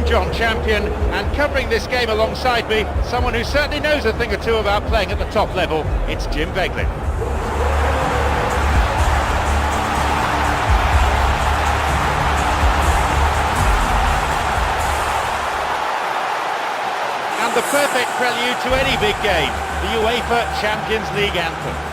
I'm John Champion, and covering this game alongside me, someone who certainly knows a thing or two about playing at the top level, it's Jim Beglin. And the perfect prelude to any big game, the UEFA Champions League anthem.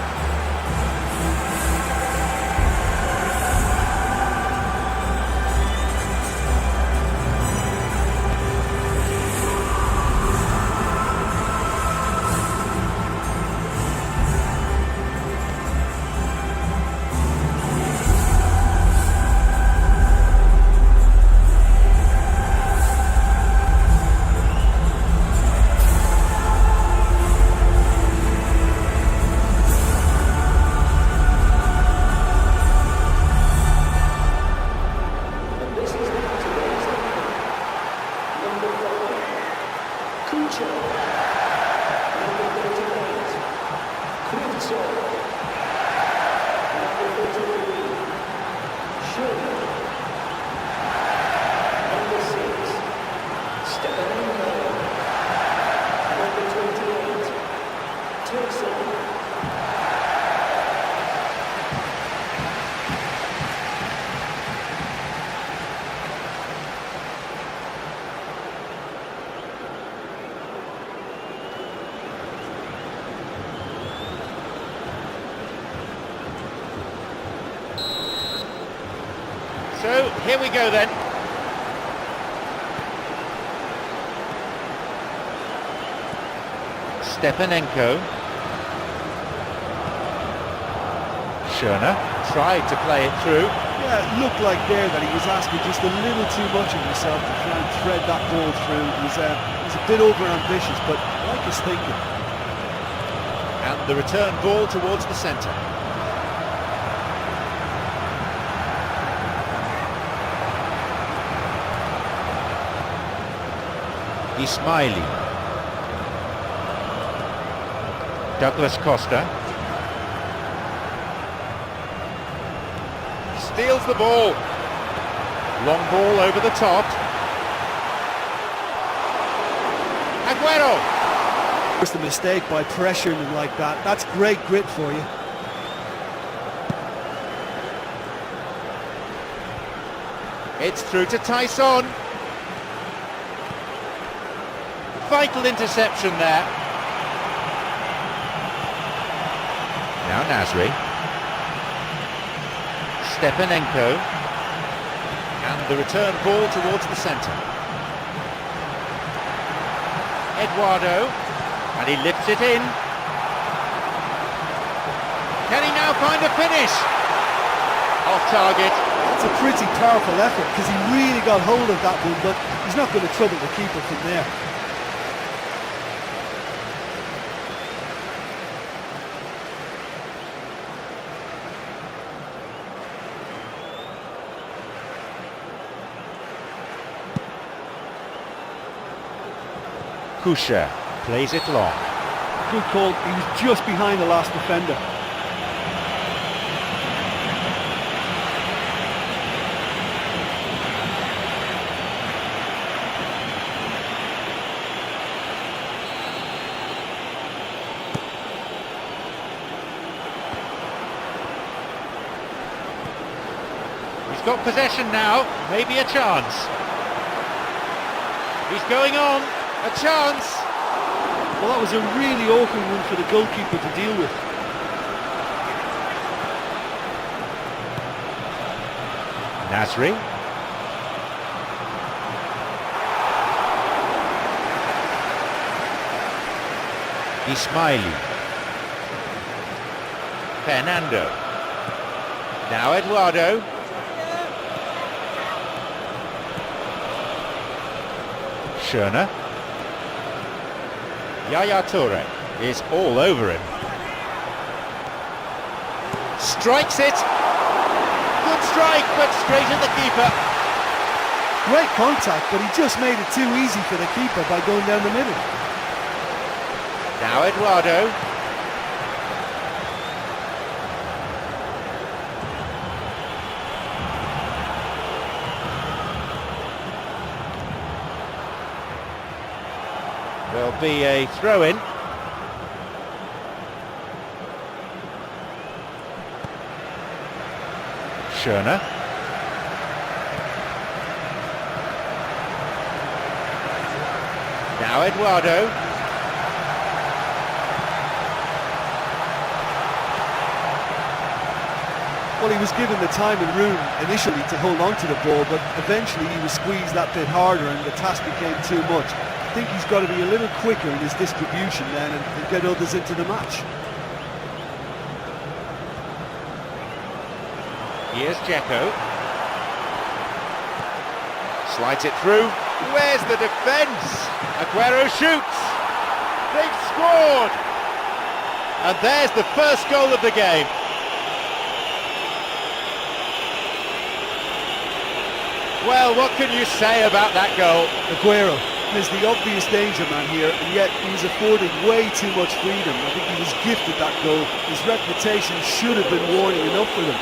So, here we go then. Stepanenko. Schöner tried to play it through. Yeah, it looked like there that he was asking just a little too much of himself to try and thread that ball through. He's a bit over-ambitious, but I like his thinking. And the return ball towards the centre. Ismaili. Douglas Costa. Steals the ball. Long ball over the top. Aguero. Just a mistake by pressuring him like that. That's great grit for you. It's through to Tyson. Vital interception there. Now Nasri. Stepanenko. And the return ball towards the centre. Eduardo. And he lifts it in. Can he now find a finish? Off target. That's a pretty powerful effort because he really got hold of that one, but he's not going to trouble the keeper from there. Kusha plays it long. Good call, he was just behind the last defender. He's got possession now, maybe a chance. He's going on. A chance! Well, that was a really awkward one for the goalkeeper to deal with. Nasri. Ismaili. Fernando. Now Eduardo. Schöner. Yaya Toure is all over him. Strikes it. Good strike, but straight at the keeper. Great contact, but he just made it too easy for the keeper by going down the middle. Now Eduardo. Could be a throw-in. Schöner. Now Eduardo. Well, he was given the time and room initially to hold on to the ball, but eventually he was squeezed that bit harder and the task became too much. I think he's got to be a little quicker in his distribution then and get others into the match. Here's Dzeko. Slides it through. Where's the defence? Aguero shoots. They've scored. And there's the first goal of the game. Well, what can you say about that goal? Aguero is the obvious danger man here, and yet he was afforded way too much freedom. I think he was gifted that goal. His reputation should have been warning enough for them.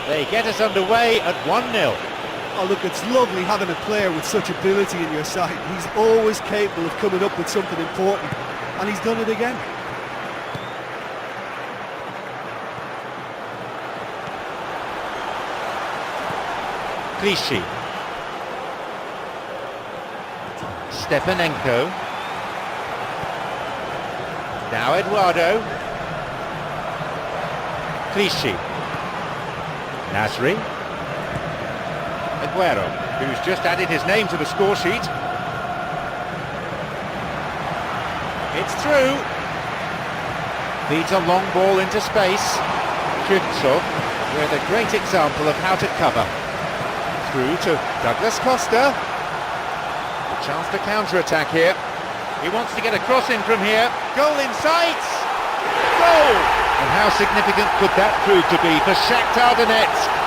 They get us underway at 1-0. Oh look, it's lovely having a player with such ability in your side. He's always capable of coming up with something important, and he's done it again. Clichy. Stepanenko. Now Eduardo. Clichy. Nasri. Aguero, who's just added his name to the score sheet. It's through. Feeds a long ball into space. Shahtar with a great example of how to cover. Through to Douglas Costa. A chance to counter-attack here. He wants to get a cross in from here. Goal in sight! Goal! And how significant could that prove to be for Shakhtar Donetsk?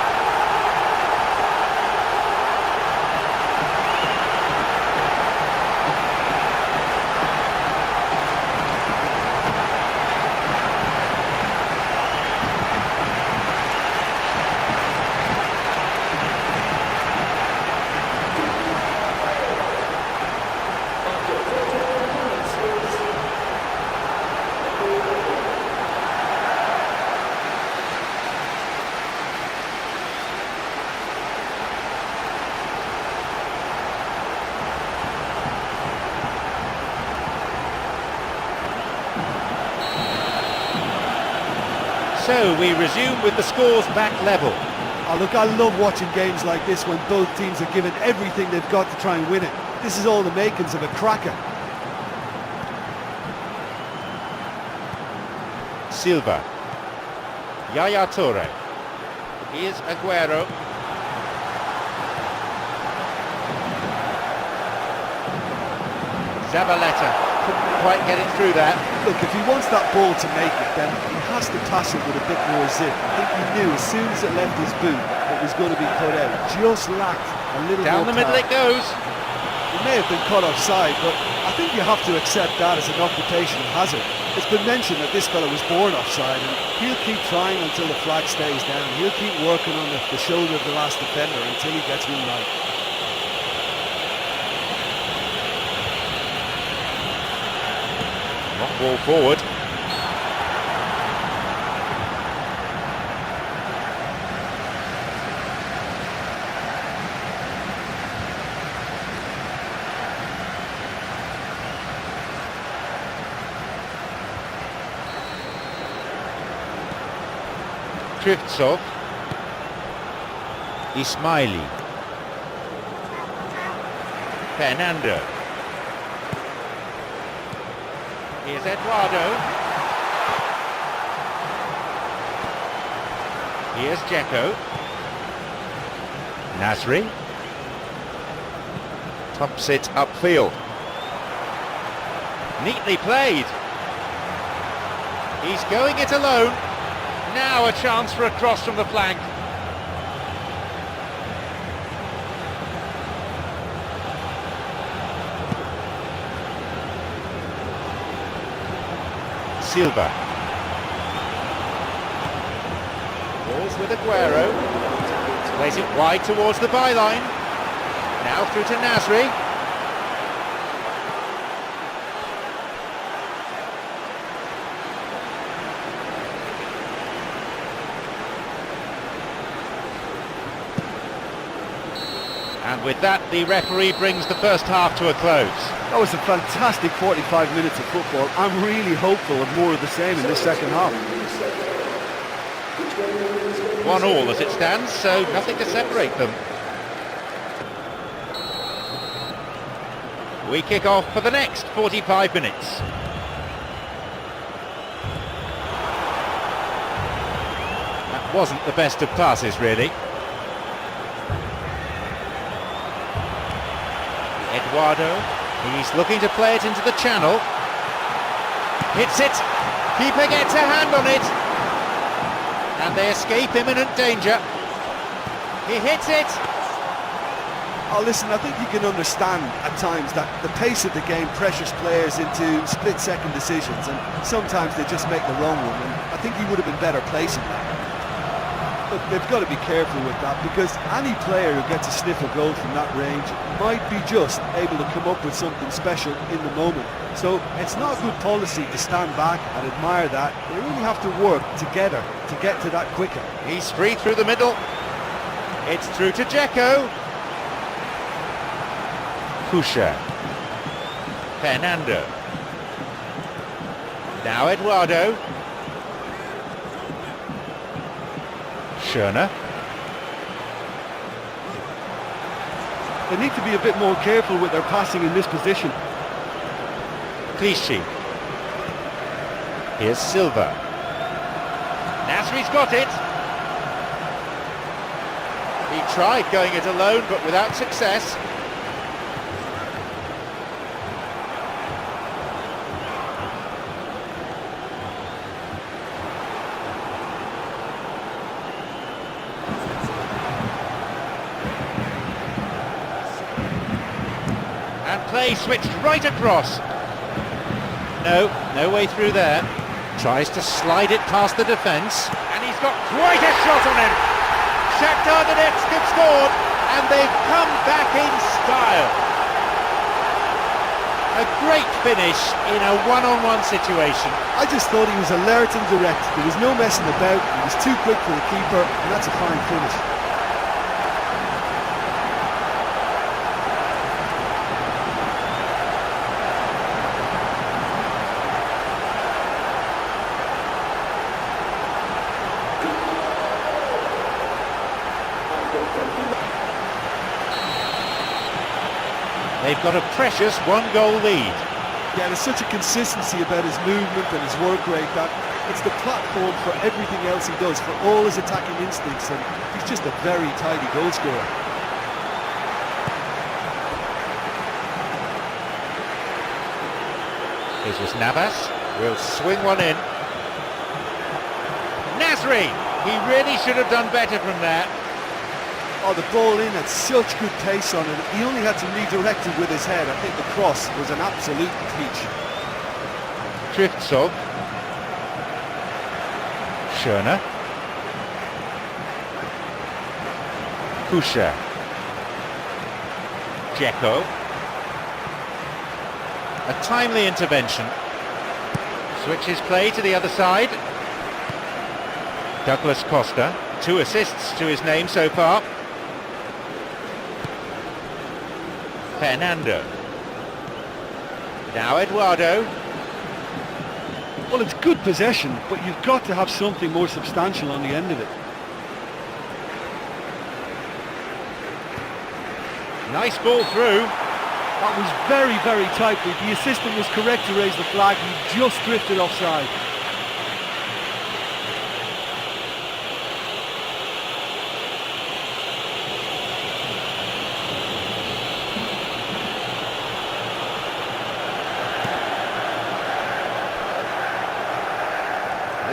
So we resume with the scores back level. Oh look, I love watching games like this when both teams are given everything they've got to try and win it. This is all the makings of a cracker. Silva. Yaya Toure. Here's Aguero. Zabaleta. Couldn't quite get it through that. Look, if he wants that ball to make it, then he has to pass it with a bit more zip. I think he knew as soon as it left his boot it was going to be cut out. Just lacked a little Down more the middle power. it goes. He may have been caught offside, but I think you have to accept that as an occupational hazard. It's been mentioned that this fellow was born offside, and he'll keep trying until the flag stays down. He'll keep working on the shoulder of the last defender until he gets one right. Long ball forward. Krivtsov. Ismaili. Fernando. Here's Eduardo. Here's Dzeko. Nasri. Tops it upfield. Neatly played. He's going it alone. Now a chance for a cross from the flank. Silva. Balls with Aguero. Plays it wide towards the byline. Now through to Nasri. And with that, the referee brings the first half to a close. That was a fantastic 45 minutes of football. I'm really hopeful of more of the same in this second half. 1-1 as it stands, so nothing to separate them. We kick off for the next 45 minutes. That wasn't the best of passes, really. Eduardo, he's looking to play it into the channel. Hits it, keeper gets a hand on it, and they escape imminent danger. He hits it. Oh, listen, I think you can understand at times that the pace of the game pressures players into split-second decisions, and sometimes they just make the wrong one, and I think he would have been better placing that. But they've got to be careful with that, because any player who gets a sniff of goal from that range might be just able to come up with something special in the moment. So it's not good policy to stand back and admire that. They really have to work together to get to that quicker. He's free through the middle. It's through to Dzeko. Kusha. Fernando. Now Eduardo. Schöner. They need to be a bit more careful with their passing in this position. Clichy. Here's Silva. Nasri's got it. He tried going it alone, but without success. And play switched right across. No way through there. Tries to slide it past the defence, and he's got quite a shot on him. Shahtar have scored, and they've come back in style. A great finish in a one-on-one situation. I just thought he was alert and direct. There was no messing about. He was too quick for the keeper, and that's a fine finish. They've got a precious one-goal lead. Yeah, there's such a consistency about his movement and his work rate that it's the platform for everything else he does, for all his attacking instincts, and he's just a very tidy goal scorer. Here's Navas, will swing one in. Nasri, he really should have done better from there. Oh, the ball in had such good pace on it. He only had to redirect it with his head. I think the cross was an absolute peach. Triftsov. Schöner. Kusha. Dzeko. A timely intervention. Switches play to the other side. Douglas Costa. 2 assists to his name so far. Fernando. Now Eduardo. Well, it's good possession, but you've got to have something more substantial on the end of it. Nice ball through. That was very, very tight. The assistant was correct to raise the flag. He just drifted offside.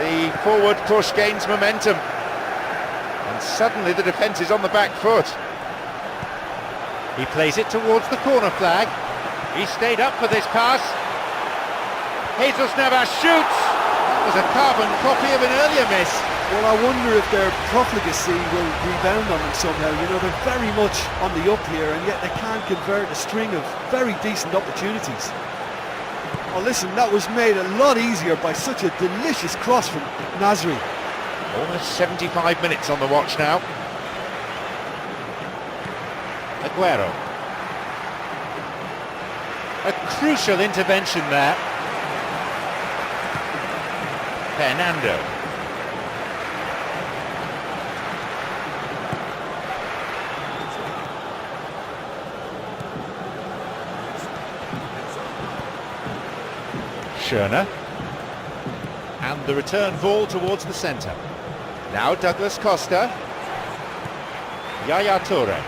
The forward push gains momentum. And suddenly the defence is on the back foot. He plays it towards the corner flag. He stayed up for this pass. Jesus Navas shoots! That was a carbon copy of an earlier miss. Well, I wonder if their profligacy will rebound on them somehow. You know, they're very much on the up here, and yet they can't convert a string of very decent opportunities. Oh, listen, that was made a lot easier by such a delicious cross from Nasri. Almost 75 minutes on the watch now. Aguero. A crucial intervention there. Fernando. Schöner. And the return ball towards the centre. Now Douglas Costa. Yaya Toure.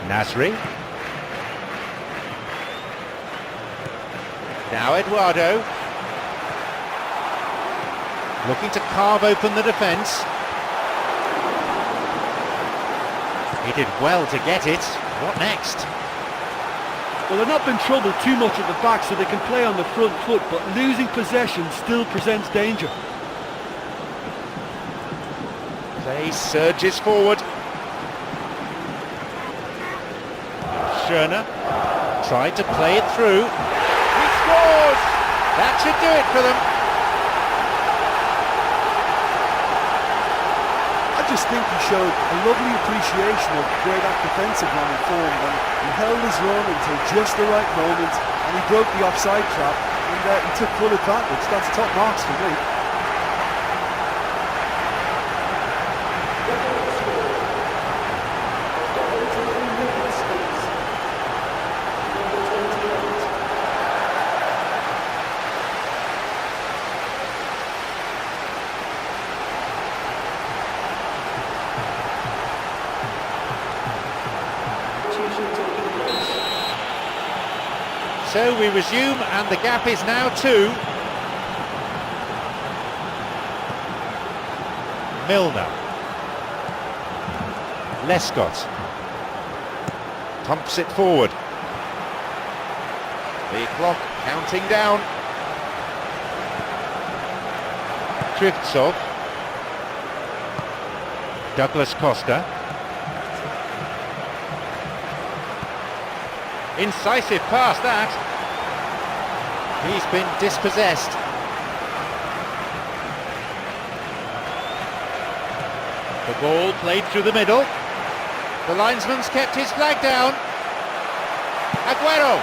Nasri. Now Eduardo. Looking to carve open the defence. He did well to get it. What next? Well, they've not been troubled too much at the back, so they can play on the front foot, but losing possession still presents danger. Play surges forward. Schöner tried to play it through. He scores! That should do it for them. I just think he showed a lovely appreciation of where that defensive line formed, and he held his run until just the right moment, and he broke the offside trap, and he took full advantage. That's top marks for me. So we resume, and the gap is now 2. Milner. Lescott. Pumps it forward. The clock counting down. Krivtsov. Douglas Costa. Incisive pass that. He's been dispossessed. The ball played through the middle. The linesman's kept his flag down. Aguero.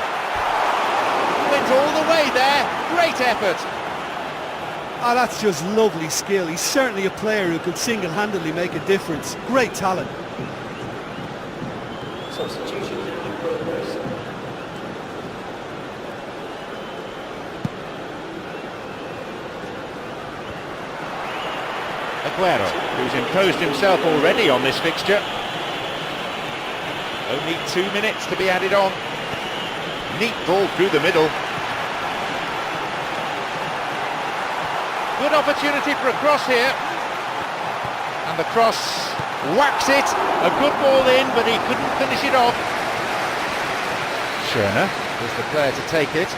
Went all the way there. Great effort. Ah, that's just lovely skill. He's certainly a player who could single-handedly make a difference. Great talent. Substitution in progress. Aguero, who's imposed himself already on this fixture. Only 2 minutes to be added on. Neat ball through the middle. Good opportunity for a cross here. And the cross whacks it. A good ball in, but he couldn't finish it off. Schöner was the player to take it.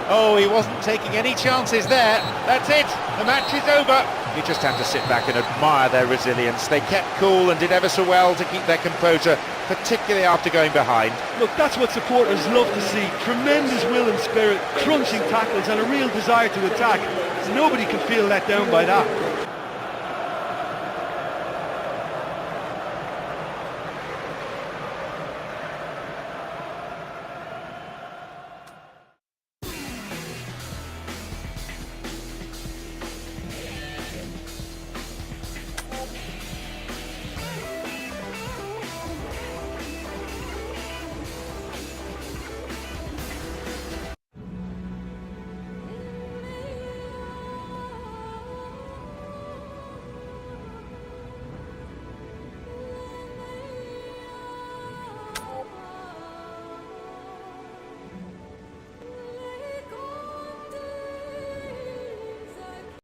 Oh, he wasn't taking any chances there. That's it. The match is over. You just have to sit back and admire their resilience. They kept cool and did ever so well to keep their composure, particularly after going behind. Look, that's what supporters love to see. Tremendous will and spirit, crunching tackles and a real desire to attack. Nobody can feel let down by that.